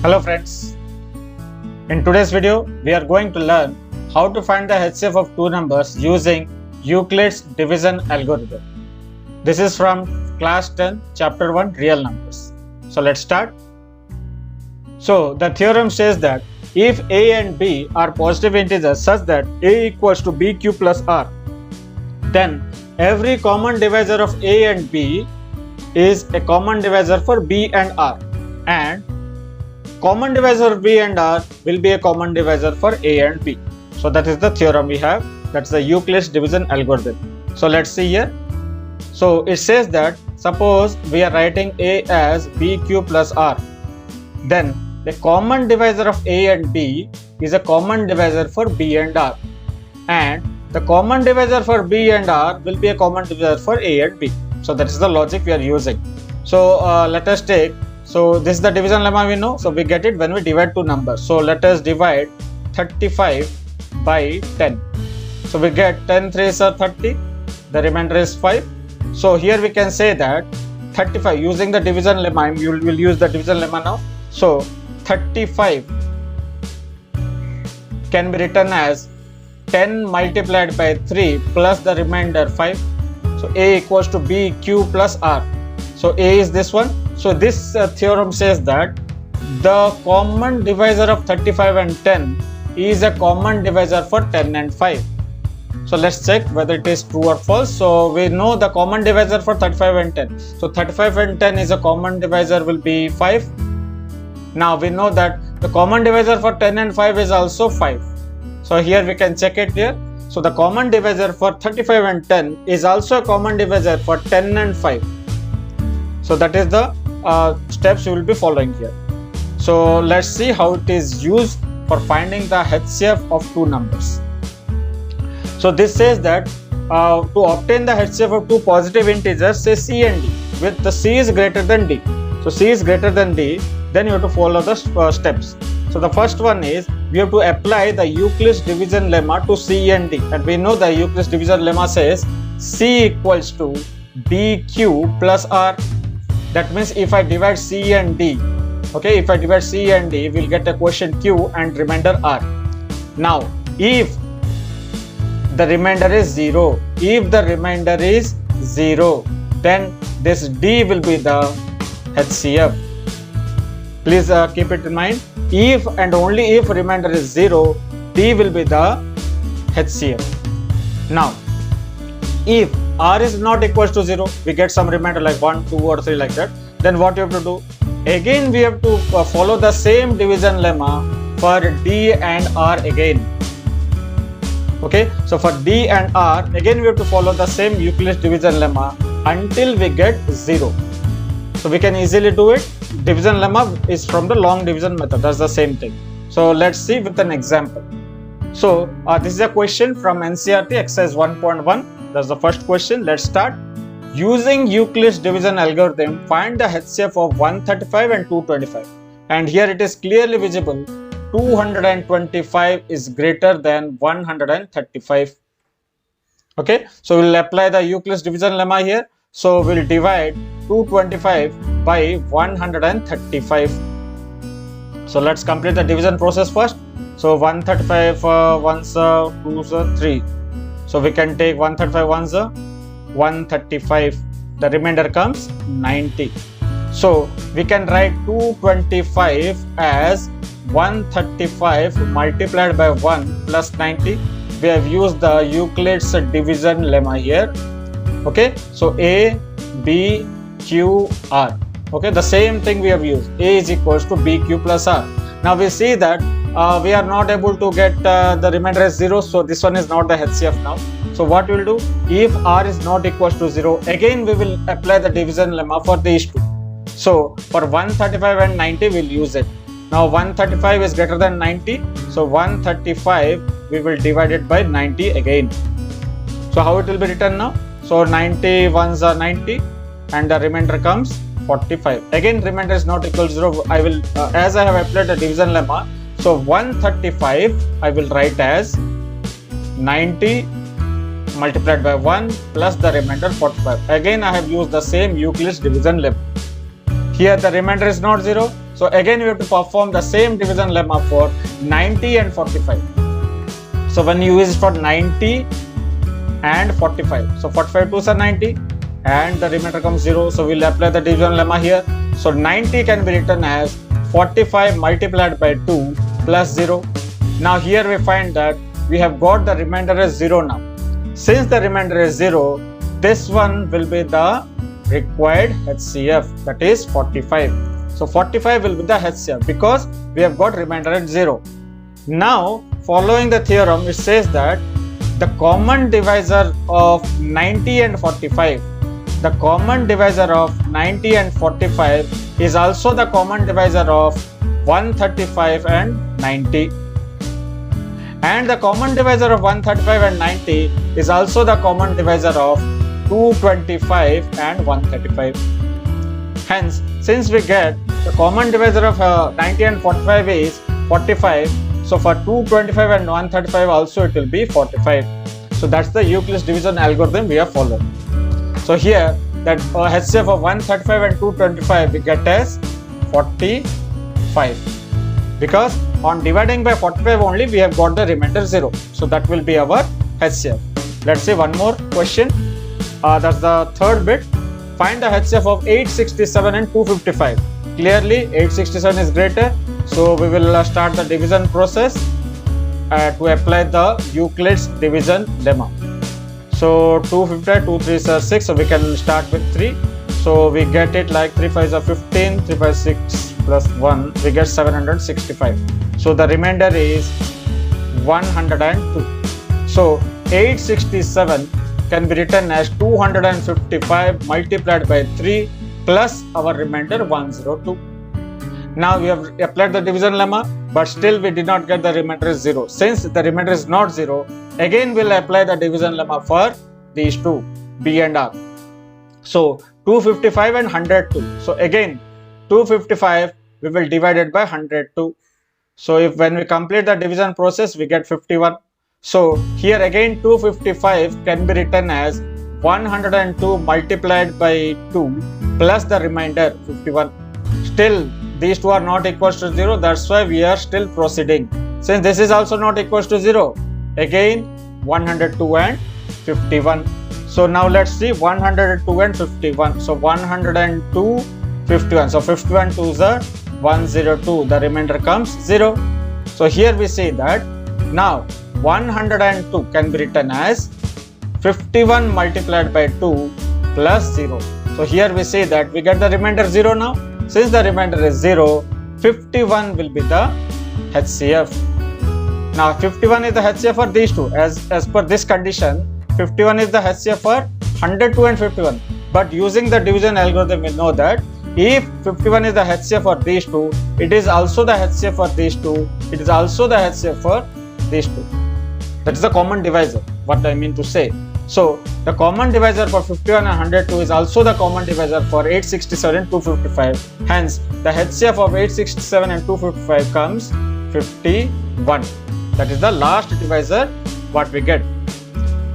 Hello friends, in today's video we are going to learn how to find the HCF of two numbers using Euclid's division algorithm. This is from class 10 chapter 1 real numbers. So let's start. So the theorem says that if a and b are positive integers such that a equals to bq plus r, then every common divisor of a and b is a common divisor for b and r, and common divisor of b and r will be a common divisor for a and b. So that is the theorem we have. That's the Euclid's division algorithm. So let's see here. So it says that suppose we are writing a as bq plus r, then the common divisor of a and b is a common divisor for b and r, and the common divisor for b and r will be a common divisor for a and b. So that is the logic we are using. So let us take, so this is the division lemma we know, so we get it when we divide two numbers. So let us divide 35 by 10. So we get 10 3s are 30, the remainder is 5. So here we can say that 35 using the division lemma, we will use the division lemma now. So 35 can be written as 10 multiplied by 3 plus the remainder 5. So a equals to bq plus r. So a is this one. So this theorem says that the common divisor of 35 and 10 is a common divisor for 10 and 5. So let's check whether it is true or false. So we know the common divisor for 35 and 10. So 35 and 10 is a common divisor will be 5. Now we know that the common divisor for 10 and 5 is also 5. So here we can check it here. So the common divisor for 35 and 10 is also a common divisor for 10 and 5. So that is the steps you will be following here. So let's see how it is used for finding the HCF of two numbers. So this says that to obtain the HCF of two positive integers, say c and d, with the c is greater than d. So c is greater than d, then you have to follow the steps. So the first one is we have to apply the Euclid's division lemma to c and d, and we know the Euclid's division lemma says c equals to bq plus r. That means if I divide c and d, okay, if I divide c and d, we'll get a quotient q and remainder r. Now if the remainder is 0, if the remainder is 0, then this d will be the HCF. Please keep it in mind. If and only if remainder is 0, d will be the HCF. Now if r is not equals to 0, we get some remainder like 1, 2 or 3 like that, then what you have to do? Again we have to follow the same division lemma for d and r again. Okay, so for d and r again we have to follow the same Euclid's division lemma until we get 0. So we can easily do it. Division lemma is from the long division method, that's the same thing. So let's see with an example. So this is a question from NCERT exercise 1.1. That's the first question. Let's start. Using Euclid's division algorithm, find the HCF of 135 and 225. And here it is clearly visible 225 is greater than 135. Okay, so we'll apply the Euclid's division lemma here. So we'll divide 225 by 135. So let's complete the division process first. So 135 ones 2s 3. So we can take 135 ones 135. The remainder comes 90. So we can write 225 as 135 multiplied by 1 plus 90. We have used the Euclid's division lemma here. Okay, so a, b, q, r. Okay, the same thing we have used. A is equals to bq plus r. Now we see that we are not able to get the remainder as 0, so this one is not the HCF now. So what we will do, if r is not equals to 0, again we will apply the division lemma for these two. So for 135 and 90 we will use it. Now 135 is greater than 90, so 135 we will divide it by 90 again. So how it will be written now? So 90 ones are 90 and the remainder comes 45. Again remainder is not equal to 0. I will as I have applied the division lemma, so 135 I will write as 90 multiplied by 1 plus the remainder 45. Again I have used the same Euclid's division lemma. Here the remainder is not 0, So again we have to perform the same division lemma for 90 and 45. So when you use it for 90 and 45, so 45 2s are 90 and the remainder comes 0. So we'll apply the division lemma here. So 90 can be written as 45 multiplied by 2 plus 0. Now here we find that we have got the remainder as 0 now. Since the remainder is 0, this one will be the required HCF, that is 45. So 45 will be the HCF because we have got remainder at 0. Now following the theorem, it says that the common divisor of 90 and 45, the common divisor of 90 and 45 is also the common divisor of 135 and 90. And the common divisor of 135 and 90 is also the common divisor of 225 and 135. Hence, since we get the common divisor of 90 and 45 is 45, so for 225 and 135 also it will be 45. So that's the Euclid's division algorithm we have followed. So here that HCF of 135 and 225 we get as 45, because on dividing by 45 only we have got the remainder 0. So that will be our HCF. Let's see one more question. That's the third bit. Find the HCF of 867 and 255. Clearly 867 is greater, so we will start the division process to apply the Euclid's division lemma. So 255, 2 3s are 6, so we can start with 3. So we get it like 3 5s are 15, 3 5 6 plus 1, we get 765. So the remainder is 102. So 867 can be written as 255 multiplied by 3 plus our remainder 102. Now we have applied the division lemma, but still we did not get the remainder is 0. Since the remainder is not 0, again we'll apply the division lemma for these two, B and R. So 255 and 102. So again 255 we will divide it by 102. So if when we complete the division process we get 51. So here again 255 can be written as 102 multiplied by 2 plus the remainder 51. Still these two are not equals to 0, that's why we are still proceeding. Since this is also not equals to 0, again 102 and 51. So now let's see 102 and 51. So 102, 51. So 51 2s are 102. The remainder comes 0. So here we say that now 102 can be written as 51 multiplied by 2 plus 0. So here we say that we get the remainder 0 now. Since the remainder is 0, 51 will be the HCF. Now 51 is the HCF for these two. As per this condition, 51 is the HCF for 102 and 51. But using the division algorithm, we know that if 51 is the HCF for these two, it is also the HCF for these two. It is also the HCF for these two. That is the common divisor, what I mean to say. So the common divisor for 51 and 102 is also the common divisor for 867 and 255. Hence, the HCF of 867 and 255 comes 51. That is the last divisor what we get,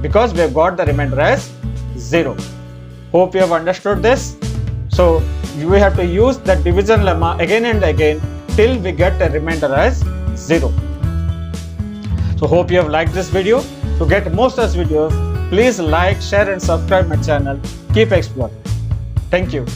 because we have got the remainder as 0. Hope you have understood this. So we have to use the division lemma again and again till we get a remainder as 0. So hope you have liked this video. To get more such videos, please like, share and subscribe my channel. Keep exploring. Thank you.